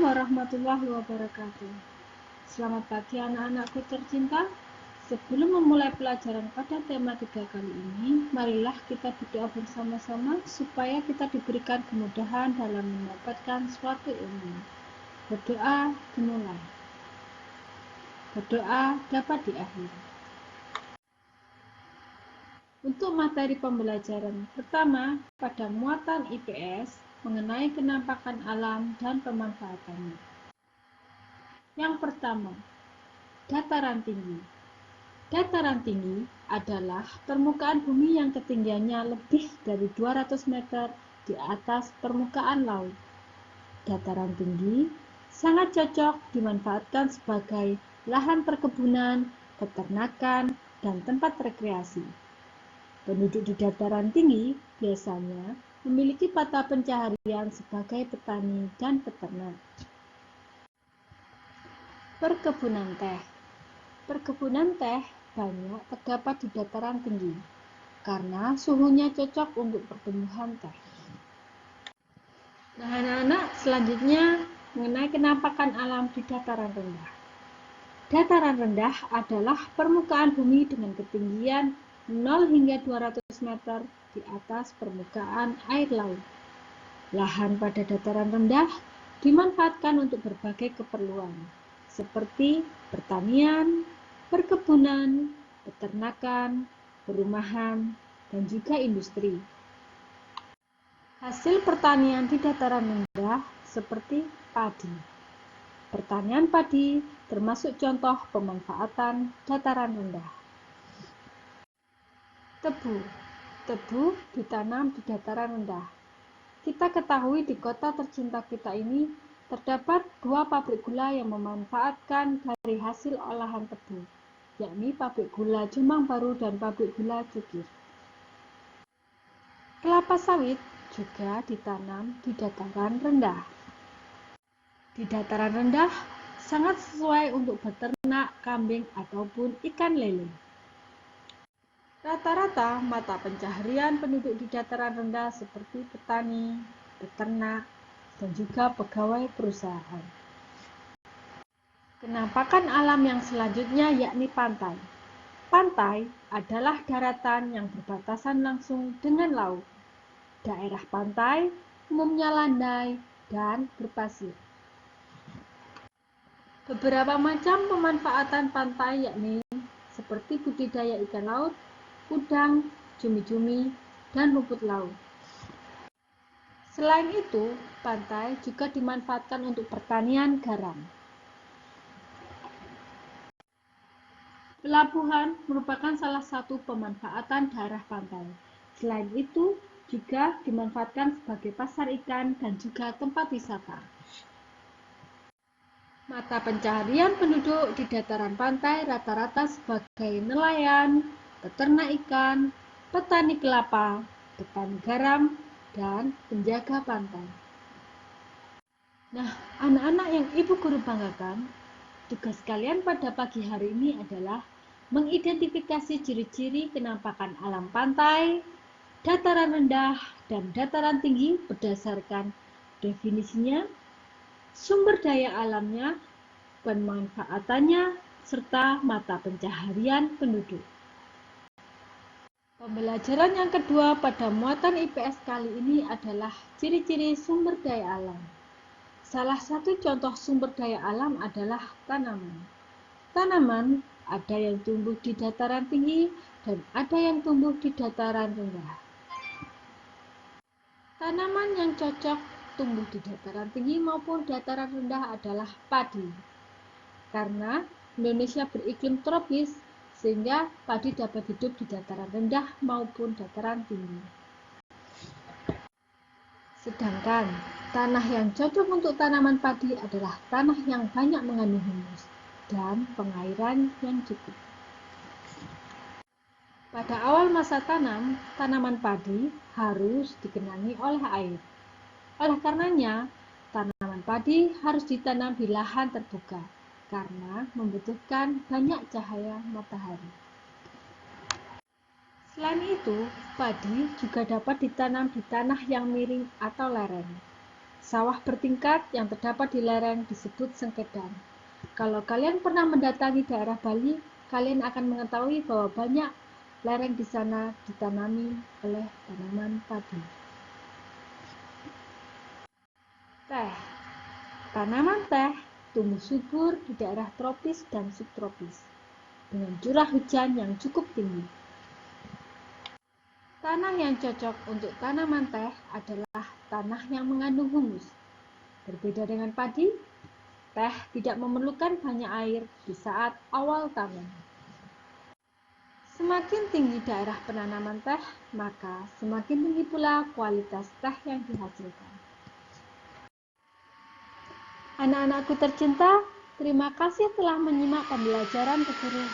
warahmatullahi wabarakatuh. Selamat pagi anak-anakku tercinta. Sebelum memulai pelajaran pada tema 3 kali ini, marilah kita berdoa bersama-sama supaya kita diberikan kemudahan dalam mendapatkan suatu ilmu. Berdoa dimulai. Berdoa dapat diakhiri. Untuk materi pembelajaran pertama pada muatan IPS mengenai kenampakan alam dan pemanfaatannya. Yang pertama, dataran tinggi. Dataran tinggi adalah permukaan bumi yang ketinggiannya lebih dari 200 meter di atas permukaan laut. Dataran tinggi sangat cocok dimanfaatkan sebagai lahan perkebunan, peternakan, dan tempat rekreasi. Penduduk di dataran tinggi biasanya memiliki mata pencaharian sebagai petani dan peternak. Perkebunan teh. Perkebunan teh banyak terdapat di dataran tinggi karena suhunya cocok untuk pertumbuhan teh. Nah, anak-anak, selanjutnya mengenai kenampakan alam di dataran rendah. Dataran rendah adalah permukaan bumi dengan ketinggian 0 hingga 200 meter di atas permukaan air laut. Lahan pada dataran rendah dimanfaatkan untuk berbagai keperluan, seperti pertanian, perkebunan, peternakan, perumahan, dan juga industri. Hasil pertanian di dataran rendah seperti padi. Pertanian padi termasuk contoh pemanfaatan dataran rendah. Tebu. Tebu ditanam di dataran rendah. Kita ketahui di kota tercinta kita ini terdapat 2 pabrik gula yang memanfaatkan dari hasil olahan tebu, yakni pabrik gula Jombang Baru dan pabrik gula Cukir. Kelapa sawit juga ditanam di dataran rendah. Di dataran rendah sangat sesuai untuk beternak kambing ataupun ikan lele. Rata-rata mata pencaharian penduduk di dataran rendah seperti petani, peternak, dan juga pegawai perusahaan. Kenampakan alam yang selanjutnya yakni pantai. Pantai adalah daratan yang berbatasan langsung dengan laut. Daerah pantai umumnya landai dan berpasir. Beberapa macam pemanfaatan pantai yakni seperti budidaya ikan laut, udang, cumi-cumi, dan rumput laut. Selain itu, pantai juga dimanfaatkan untuk pertanian garam. Pelabuhan merupakan salah satu pemanfaatan daerah pantai. Selain itu, juga dimanfaatkan sebagai pasar ikan dan juga tempat wisata. Mata pencaharian penduduk di dataran pantai rata-rata sebagai nelayan, peternak ikan, petani kelapa, petani garam, dan penjaga pantai. Nah, anak-anak yang Ibu Guru banggakan, tugas kalian pada pagi hari ini adalah mengidentifikasi ciri-ciri kenampakan alam pantai, dataran rendah, dan dataran tinggi berdasarkan definisinya, sumber daya alamnya, pemanfaatannya, serta mata pencaharian penduduk. Pembelajaran yang kedua pada muatan IPS kali ini adalah ciri-ciri sumber daya alam. Salah satu contoh sumber daya alam adalah tanaman. Tanaman ada yang tumbuh di dataran tinggi dan ada yang tumbuh di dataran rendah. Tanaman yang cocok tumbuh di dataran tinggi maupun dataran rendah adalah padi. Karena Indonesia beriklim tropis, sehingga padi dapat hidup di dataran rendah maupun dataran tinggi. Sedangkan tanah yang cocok untuk tanaman padi adalah tanah yang banyak mengandung humus dan pengairan yang cukup. Pada awal masa tanam, tanaman padi harus digenangi oleh air. Oleh karenanya, tanaman padi harus ditanam di lahan terbuka karena membutuhkan banyak cahaya matahari. Selain itu, padi juga dapat ditanam di tanah yang miring atau lereng. Sawah bertingkat yang terdapat di lereng disebut sengkedan. Kalau kalian pernah mendatangi daerah Bali, kalian akan mengetahui bahwa banyak lereng di sana ditanami oleh tanaman padi. Teh. Tanaman teh tumbuh subur di daerah tropis dan subtropis, dengan curah hujan yang cukup tinggi. Tanah yang cocok untuk tanaman teh adalah tanah yang mengandung humus. Berbeda dengan padi, teh tidak memerlukan banyak air di saat awal tanam. Semakin tinggi daerah penanaman teh, maka semakin tinggi pula kualitas teh yang dihasilkan. Anak-anakku tercinta, terima kasih telah menyimak pembelajaran Guru.